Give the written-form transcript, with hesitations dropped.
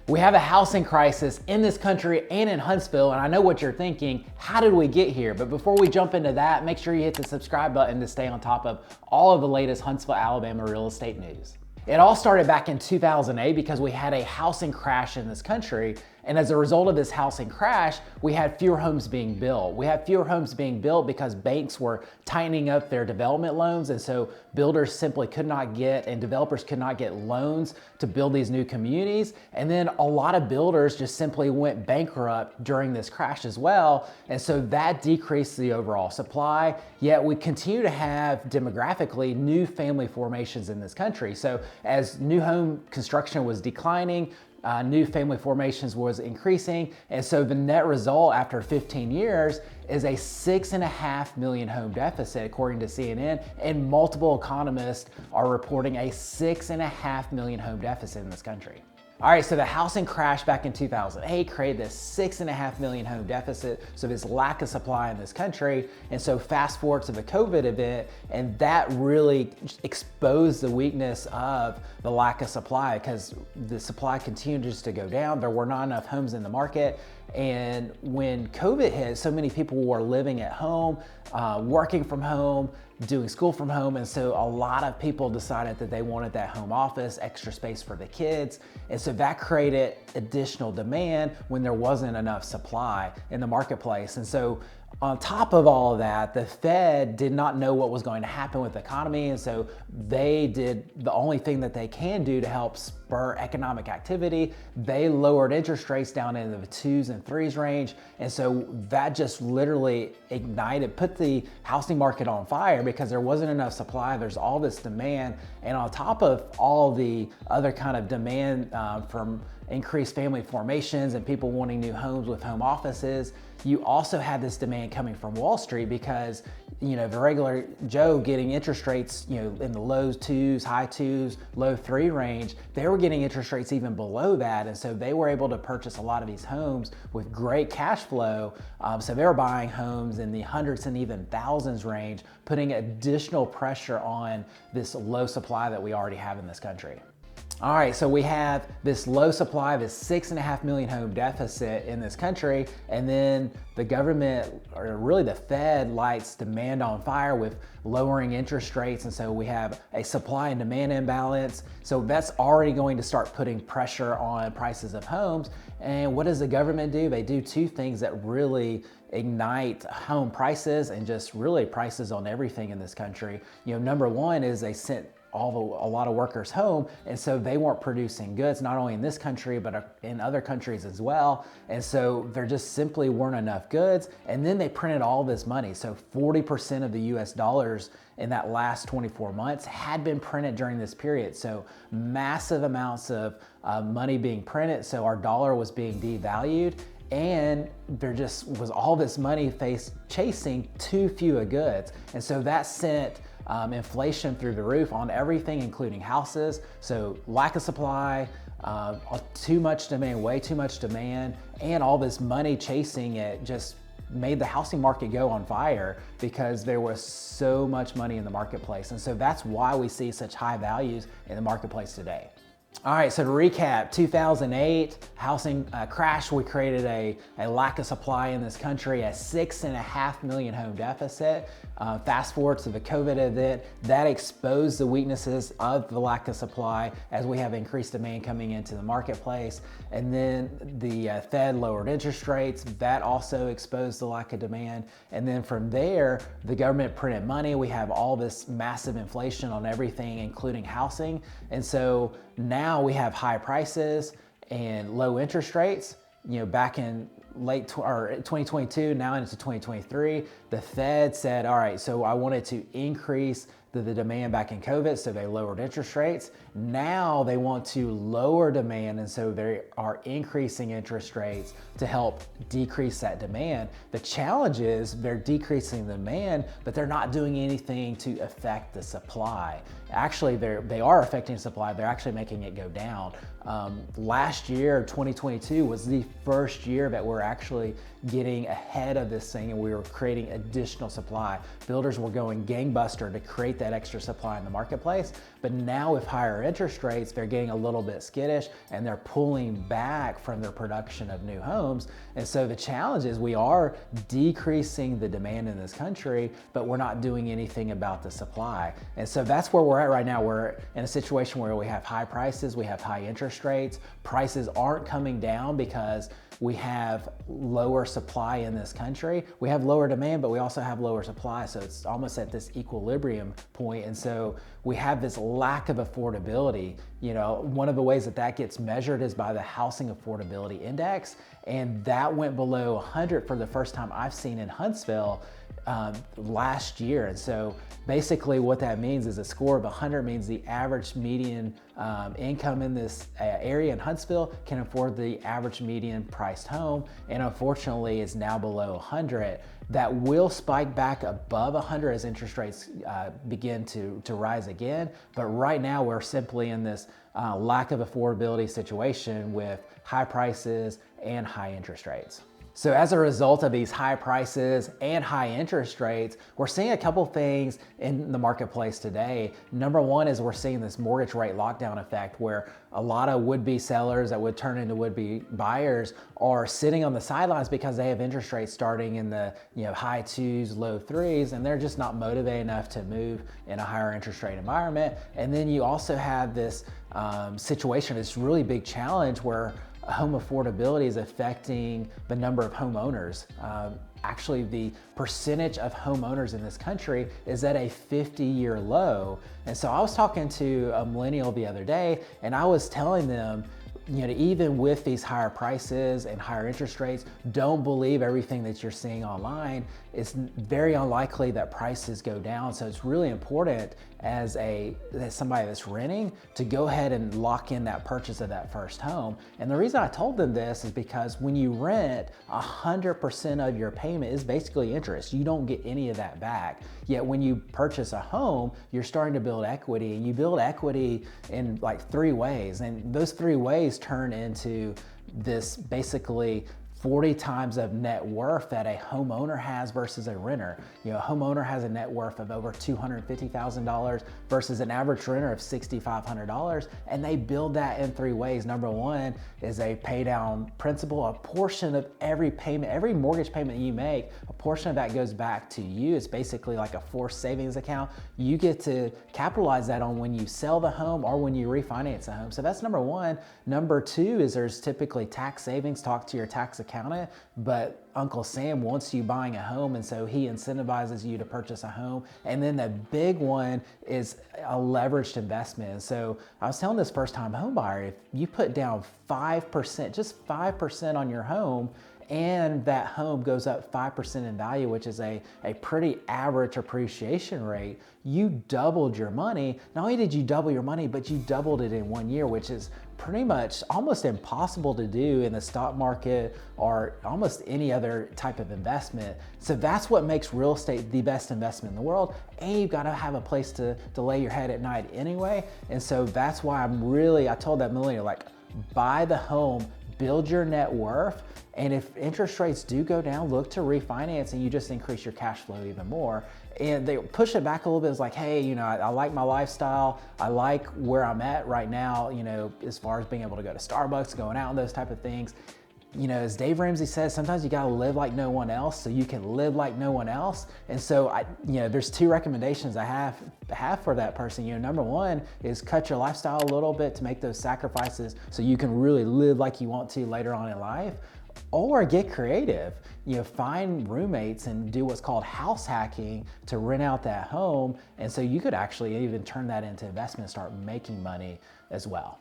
We have a housing crisis in this country and in Huntsville, and I know what you're thinking, how did we get here? But before we jump into that, make sure you hit the subscribe button to stay on top of all of the latest Huntsville, Alabama real estate news. It all started back in 2008 because we had a housing crash in this country. And as a result of this housing crash, we had fewer homes being built. We had fewer homes being built because banks were tightening up their development loans. And so builders simply could not get, and developers could not get loans to build these new communities. And then a lot of builders just simply went bankrupt during this crash as well. And so that decreased the overall supply. Yet we continue to have demographically new family formations in this country. So as new home construction was declining, new family formations was increasing. And so the net result after 15 years is a 6.5 million home deficit, according to CNN, and multiple economists are reporting a 6.5 million home deficit in this country. All right, so the housing crash back in 2008 created this 6.5 million home deficit, so this lack of supply in this country. And so fast forward to the COVID event, and that really exposed the weakness of the lack of supply because the supply continues to go down. There were not enough homes in the market. And when COVID hit, so many people were living at home, working from home, doing school from home. And so a lot of people decided that they wanted that home office, extra space for the kids. And so that created additional demand when there wasn't enough supply in the marketplace. And so on top of all of that, the Fed did not know what was going to happen with the economy. And so they did the only thing that they can do to help spur economic activity. They lowered interest rates down into the 2s and 3s range. And so that just literally ignited, put the housing market on fire because there wasn't enough supply. There's all this demand. And on top of all the other kind of demand from increased family formations and people wanting new homes with home offices, you also had this demand coming from Wall Street because, the regular Joe getting interest rates, in the low 2s, high 2s, low 3 range, they were getting interest rates even below that. And so they were able to purchase a lot of these homes with great cash flow. So they were buying homes in the hundreds and even thousands range, putting additional pressure on this low supply that we already have in this country. All right, so we have this low supply, this 6.5 million home deficit in this country, and then the government, or really the Fed, lights demand on fire with lowering interest rates, and so we have a supply and demand imbalance. So that's already going to start putting pressure on prices of homes. And what does the government do? They do two things that really ignite home prices and just really prices on everything in this country. Number one is they sent a lot of workers home, and so they weren't producing goods, not only in this country, but in other countries as well. And so there just simply weren't enough goods. And then they printed all this money. So 40% of the US dollars in that last 24 months had been printed during this period. So massive amounts of money being printed. So our dollar was being devalued. And there just was all this money chasing too few of goods. And so that sent inflation through the roof on everything, including houses. So lack of supply, too much demand, way too much demand, and all this money chasing it just made the housing market go on fire because there was so much money in the marketplace. And so that's why we see such high values in the marketplace today. All right, so to recap, 2008 housing crash, we created a lack of supply in this country, a 6.5 million home deficit. Fast forward to the COVID event, that exposed the weaknesses of the lack of supply as we have increased demand coming into the marketplace. And then the Fed lowered interest rates, that also exposed the lack of demand. And then from there, the government printed money. We have all this massive inflation on everything, including housing. And so now we have high prices and low interest rates. Back in late 2022, now into 2023, the Fed said, all right, so I wanted to increase the demand back in COVID, so they lowered interest rates. Now they want to lower demand, and so they are increasing interest rates to help decrease that demand. The challenge is they're decreasing the demand, but they're not doing anything to affect the supply. Actually, they are affecting supply. They're actually making it go down. Last year, 2022, was the first year that we're actually getting ahead of this thing and we were creating additional supply. Builders were going gangbuster to create that that extra supply in the marketplace. But now with higher interest rates, they're getting a little bit skittish and they're pulling back from their production of new homes. And so the challenge is we are decreasing the demand in this country, but we're not doing anything about the supply. And so that's where we're at right now. We're in a situation where we have high prices, we have high interest rates, prices aren't coming down because we have lower supply in this country. We have lower demand, but we also have lower supply. So it's almost at this equilibrium point. And so we have this lack of affordability. You know, one of the ways that that gets measured is by the Housing Affordability Index. And that went below 100 for the first time I've seen in Huntsville last year. And so basically what that means is a score of 100 means the average median income in this area in Huntsville can afford the average median priced home. And unfortunately is now below 100. That will spike back above 100 as interest rates begin to rise again. But right now we're simply in this lack of affordability situation with high prices and high interest rates. So as a result of these high prices and high interest rates, we're seeing a couple things in the marketplace today. Number one is we're seeing this mortgage rate lockdown effect where a lot of would-be sellers that would turn into would-be buyers are sitting on the sidelines because they have interest rates starting in the high 2s, low 3s, and they're just not motivated enough to move in a higher interest rate environment. And then you also have this situation, this really big challenge where home affordability is affecting the number of homeowners. Actually, the percentage of homeowners in this country is at a 50-year low. And so I was talking to a millennial the other day, and I was telling them, even with these higher prices and higher interest rates, don't believe everything that you're seeing online. It's very unlikely that prices go down. So it's really important as somebody that's renting to go ahead and lock in that purchase of that first home. And the reason I told them this is because when you rent, 100% of your payment is basically interest. You don't get any of that back. Yet when you purchase a home, you're starting to build equity, and you build equity in like 3 ways. And those 3 ways turn into this basically 40 times of net worth that a homeowner has versus a renter. A homeowner has a net worth of over $250,000 versus an average renter of $6,500, and they build that in 3 ways. Number one is a pay down principal. A portion of every payment, every mortgage payment you make, a portion of that goes back to you. It's basically like a forced savings account. You get to capitalize that on when you sell the home or when you refinance the home. So that's number one. Number two is there's typically tax savings. Talk to your tax accountant, but Uncle Sam wants you buying a home, and so he incentivizes you to purchase a home. And then the big one is a leveraged investment. And so I was telling this first-time home buyer, if you put down 5%, just 5% on your home, and that home goes up 5% in value, which is a pretty average appreciation rate, you doubled your money. Not only did you double your money, but you doubled it in 1 year, which is pretty much almost impossible to do in the stock market or almost any other type of investment. So that's what makes real estate the best investment in the world. And you've got to have a place to lay your head at night anyway. And so that's why I told that millennial, like, buy the home, build your net worth, and if interest rates do go down, look to refinance and you just increase your cash flow even more. And they push it back a little bit. It's like, hey, I like my lifestyle. I like where I'm at right now, as far as being able to go to Starbucks, going out and those type of things. As Dave Ramsey says, sometimes you gotta live like no one else so you can live like no one else. And so there's 2 recommendations I have for that person. Number one is cut your lifestyle a little bit to make those sacrifices so you can really live like you want to later on in life. Or get creative, find roommates and do what's called house hacking to rent out that home. And so you could actually even turn that into investment and start making money as well.